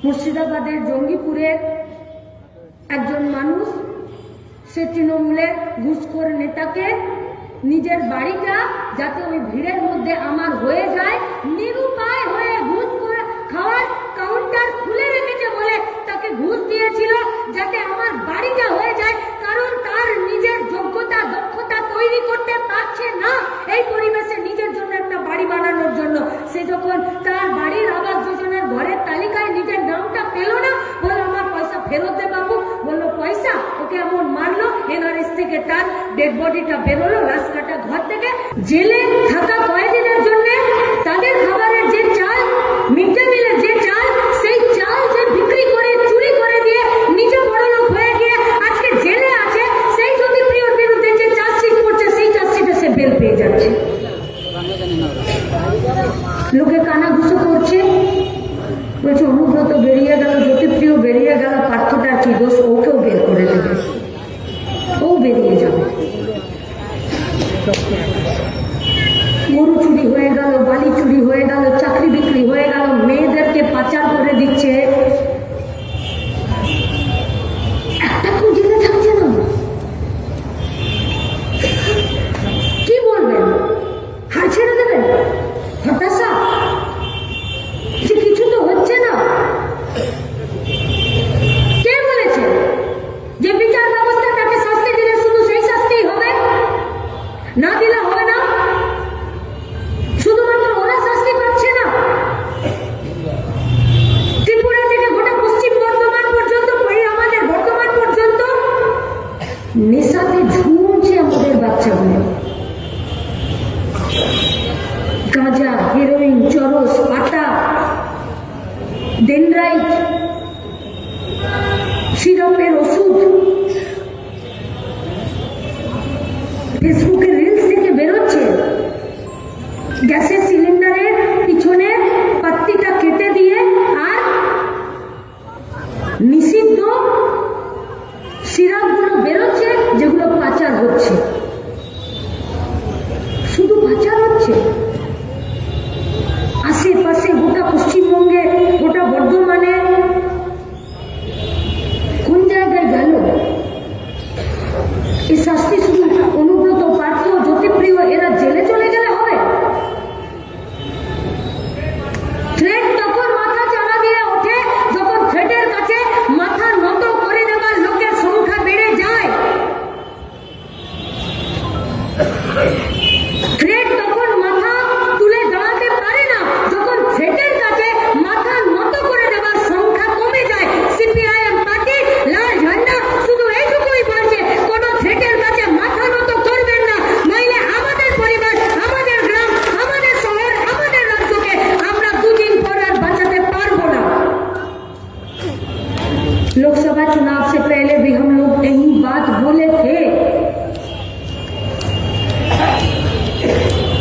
মুর্শিদাবাদের জঙ্গিপুরের একজন মানুষ, সে তৃণমূলের ঘুষখোর নেতাকে নিজের বাড়িটা যাতে ওই ভিড়ের মধ্যে আমার হয়ে যায়, নিরুপায় হয়ে ঘুষ খাওয়ার কাউন্টার খুলে রেখেছে বলে তাকে ঘুষ দিয়েছিল যাতে আমার বাড়িটা হয়ে যায়, কারণ তার নিজের যোগ্যতা দক্ষতা তৈরি করতে পারছে না এই পরিবেশে নিজের জন্য একটা বাড়ি বানানোর জন্য। সে যখন তার বাড়ির আবাস যোজনার ঘরের তালিকায় নিজের নামটা পেল না, বললো আমার পয়সা ফেরত দে বাবু। বললো পয়সা? ওকে এমন মারলো, এনআরএস থেকে তার ডেড বডিটা বেরোলো রাস্তাটা ঘর থেকে। জেলে থাকা কয়েদিদের জন্য তাদের খাবারের যে চাল, মিড ডে মিলের যে চাল, সেই চাল যে বিক্রি করে চুরি করে দিয়ে নিজে বড়লোক হয়ে গিয়ে আজকে জেলে আছে, সেই জ্যোতিপ্রিয়র বিরুদ্ধে যে চার্জশিট করছে সেই চার্জশিটে সে বেল পেয়ে যাচ্ছে। লোকে কানাঘুষো করছে, বলছে অনুব্রত বেরিয়ে গেল, জ্যোতিপ্রিয় বেরিয়ে গেল, পার্থটা কি দোষ, ওকেও বের করে দেবে, ও বেরিয়ে যাবে। গরু চুরি হয়ে গেল, বালি চুরি হয়ে গেল, চাকরি বিক্রি হয়ে গেল, মেয়েদেরকে পাচার করে দিচ্ছে, একটা কেউ জেলে থাকছে না। কি বলবেন? হাল ছেড়ে দেবেন? হতাশা যে কিছু তো হচ্ছে না। কে বলেছে যে বিচার ব্যবস্থা তাকে শাস্তি দিলে শুধু সেই শাস্তি হবে, না দিলে হবে না? শুধুমাত্র ওরা শাস্তি পাচ্ছে না, ত্রিপুরা থেকে গোটা পশ্চিম বর্ধমান পর্যন্ত, আমাদের বর্ধমান পর্যন্ত নেশাতে ঝুমছে আমাদের বাচ্চাগুলো। গাঁজা, হেরোইন, চরস, পাতা, ডেনড্রাইট, সিরাপের ওষুধ, ফেসবুকে রিলস থেকে বেরোচ্ছে। গ্যাসের সিলিন্ডারের পিছনে পাত্তিটা কেটে দিয়ে আর নিষিদ্ধ সিরাপগুলো বেরোচ্ছে, যেগুলো পাচার হচ্ছে, শুধু পাচার হচ্ছে। আশেপাশে গোটা পশ্চিমবঙ্গে, গোটা বর্ধমানে কোন জায়গায় গেল এই শাস্তি? শুধু অনুব্রত, পার্থ, জ্যোতিপ্রিয় এরা জেলে চলে গেলে হবে? থ্রেট তখন মাথা চাড়া দিয়ে ওঠে যখন থ্রেটের কাছে মাথা নত করে দেওয়ার লোকের সংখ্যা বেড়ে যায়। থ্রেট তখন মাথা তুলে দাঁড়াতে পারে না যখন থ্রেটের কাছে মাথা নত করে দেওয়ার সংখ্যা কমে যায়। সিপিআইএম পার্টি লাল ঝান্ডা শুধু এইটুকুই বলছে, কোন থ্রেটের কাছে মাথা নত করবেন না, নইলে আমাদের পরিবার, আমাদের গ্রাম, আমাদের শহর, আমাদের রাজ্যকে আমরা দুদিন পর আর বাঁচাতে পারবো না। लोकसभा चुनाव से पहले भी हम लोग यही बात बोले थे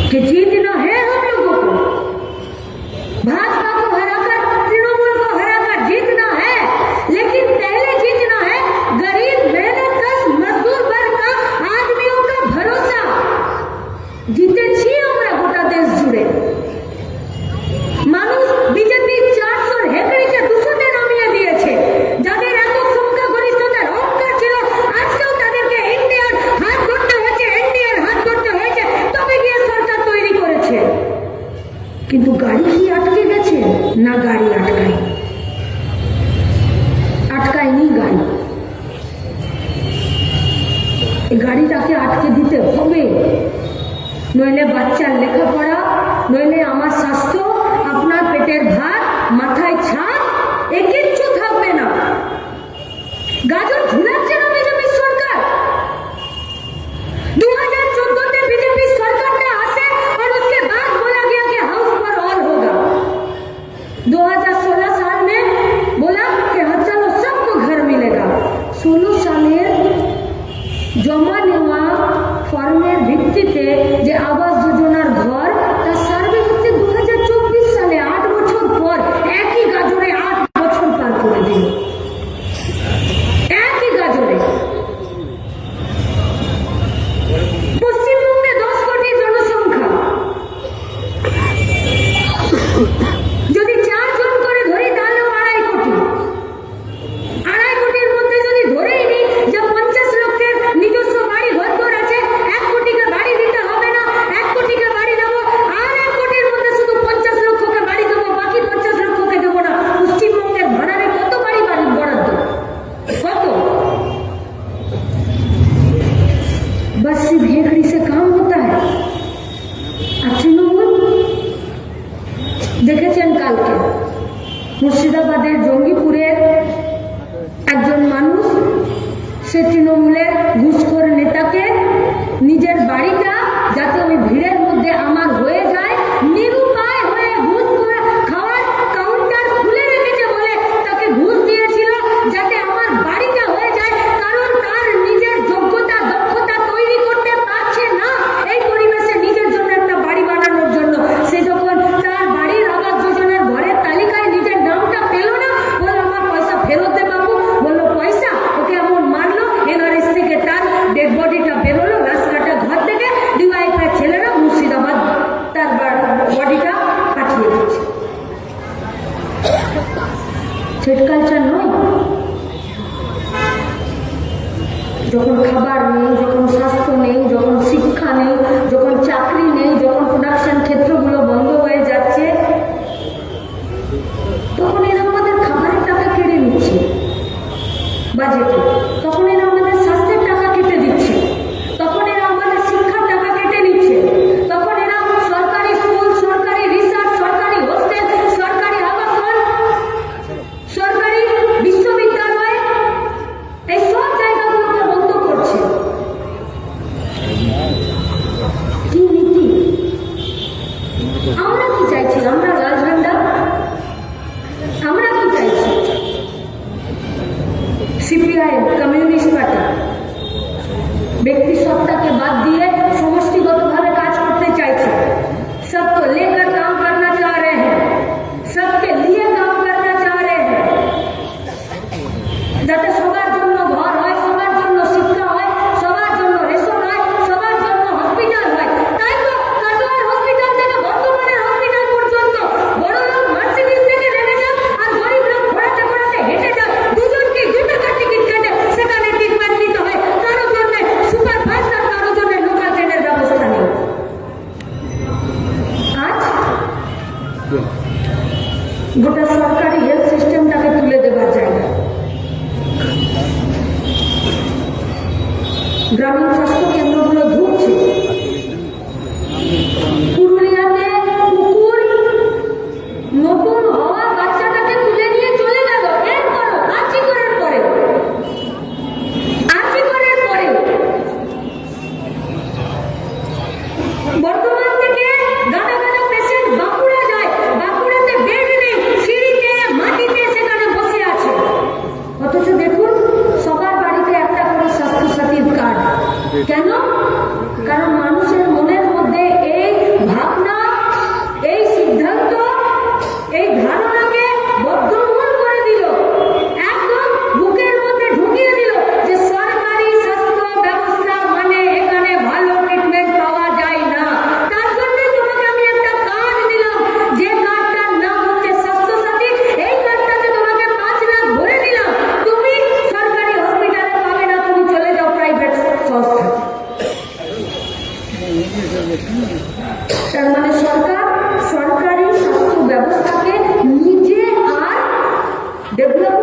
कि जीतना है हम लोगों को, भाजपा को हराकर, तृणमूल को हराकर जीतना है, लेकिन पहले जीतना है गरीब मेहनतकश मजदूर वर्ग का, आदमियों का भरोसा। জিতেছি আমরা গোটা দেশ জুড়ে। মানুষ বিজেপি 400 হেকড়িকে 200-তে নামিয়ে দিয়েছে। যাদের একক সংখ্যা গরিষ্ঠতার অহংকার ছিল, আজকেও তাদেরকে ইন্ডিয়ার হাত ধরতে হয়েছে, এনডিএর হাত ধরতে হয়েছে, তবে গিয়ে সরকার তৈরি করেছে। কিন্তু গাড়ি কি আটকে গেছে? না, গাড়ি আটকায়নি গাড়ি। এই গাড়িটাকে আটকে দিতে হবে, নইলে বাচ্চার লেখাপড়া, নইলে আমার স্বাস্থ্য, আপনার পেটের ভাত, মাথায় ছাদ, এ কিচ্ছু থাকবে না। গাজর ঝুলাচ্ছে না বিজেপি সরকার। 2014 में बीजेपी सरकार ने आसे और उसके बाद बोला गया कि हाउस फॉर ऑल होगा। 2016 साल में बोला कि हाँ चलो सबको घर मिलेगा। 16 সালের জমা নেওয়া ফর্মের ভিত্তিতে যে আবাস যোজনার ঘর, তার সার্ভে হচ্ছে 2024 সালে, 8 বছর পর। একই গাজরে 8 বছর পার মুর্শিদাবাদের জঙ্গিপুরের একজন মানুষ, সে তৃণমূলের ঘুষখোর নেতাকে নিজের বাড়িটা যাতে ওই ভিড়ের মধ্যে আমার হয়ে যায়, নিরুপায় হয়ে ঘুষ খাওয়ার কাউন্টার খুলে রেখেছে বলে তাকে ঘুষ দিয়েছিল যাতে আমার বাড়িটা হয়ে যায়। কারণ তার নিজের যোগ্যতা দক্ষতা তৈরি করতে পারছে না এই পরিবেশে নিজের জন্য একটা বাড়ি বানানোর জন্য। সে যখন তার বাড়ির আবাস যোজনার ঘরের তালিকায় নিজের নামটা পেল না, বলল আমার পয়সা ফেরত দে বাবু। বললো পয়সা? ওকে এমন মারলো, এনআরএস থেকে তার ডেড বডিটা বেরোলো রাস্তাটা ঘর থেকে, ডিওয়াইফাই ছেলেরা মুর্শিদাবাদ তার বডিটা পাঠিয়ে দিচ্ছে। থ্রেড কালচার নয়? যখন খাবার নেই, যখন স্বাস্থ্য নেই, যখন শিক্ষা নেই, যখন চাকরি নেই, যখন প্রোডাকশন ক্ষেত্রগুলো বন্ধ হয়ে যাচ্ছে, তখন এরা আমাদের খাবারের টাকা কেড়ে নিচ্ছে বাজেটে, তখন এরা আমাদের স্বাস্থ্যের টাকা কেটে দিচ্ছে, তখন এরা আমাদের শিক্ষার টাকা কেটে নিচ্ছে, তখন এরা সরকারি স্কুল, সরকারি রিসার্চ, সরকারি হোস্টেল, সরকারি আবাসন, সরকারি বিশ্ববিদ্যালয়, এই সব জায়গাগুলোকে বন্ধ করছে। কি নীতি? আমরা কি চাইছি? আমরা লাল ঝান্ডা? আমরা কি চাইছি? সিপিআইএম, কমিউনিস্ট পার্টি ব্যক্তি সত্তাকে বাদ দিয়ে সমষ্টিগতভাবে কাজ করতে চাইছে। सबको लेकर काम करना चाह रहे हैं, सबके लिए काम करना चाह रहे हैं, যাতে সবার জন্য ঘর হয়, সবার জন্য শিক্ষা হয়, সবার জন্য রেশন হয়, সবার জন্য হসপিটাল হয়। তাই তো কাটোয়ার হসপিটাল থেকে বর্ধমানের হসপিটাল পর্যন্ত বড় লোক মার্সিডিজ থেকে নেমে যান আর গরিব লোক ঘোরাতে ঘোরাতে হেঁটে যান, দুজনকে 2 টাকার টিকিট কেটে সেখানে ট্রিটমেন্ট নিতে হয়। কারোর জন্য সুপার ফাস্ট আর কারোর জন্য লোকাল ট্রেনের ব্যবস্থা নেই। আজ গোটা সরকারি হেলথ সিস্টেমটাকে তুলে দেওয়ার জায়গা গ্রামীণ স্বাস্থ্য কেন্দ্রগুলো ধুঁকছে। পুরুলিয়াতে কুকুর নতুন হওয়া বাচ্চাটাকে তুলে নিয়ে চলে গেল। এরপরও আর্চিকরের পরেও বর্তমান থেকে গাদা গাদা পেশেন্ট বাঁকুড়া যায়, বাঁকুড়াতে বেড নেই, সিঁড়িতে মাটিতে সেখানে বসে আছে। অথচ দেখুন সবার বাড়িতে একটা করে স্বাস্থ্যসাথীর কার্ড। কেন? কারণ মানুষের মনের মধ্যে এই ভাবনা, এই সিদ্ধান্ত, এই ধারণাকে বদ্ধমূল করে দিল, একদম বুকের মধ্যে ঢুকিয়ে দিল যে সরকারি স্বাস্থ্য ব্যবস্থা মানে এখানে ভালো ট্রিটমেন্ট পাওয়া যায় না। তার জন্য তোমাকে আমি একটা কার্ড দিলাম, যে কার্ডটার নাম হচ্ছে স্বাস্থ্যসাথী। এই কার্ডটাতে তোমাকে 5 লাখ ভরে দিলাম, তুমি সরকারি হসপিটালে পাবে না, তুমি চলে যাও প্রাইভেট সংস্থা। তার মানে সরকার সরকারি স্বাস্থ্য ব্যবস্থাকে নিজে আর ডেভেলপ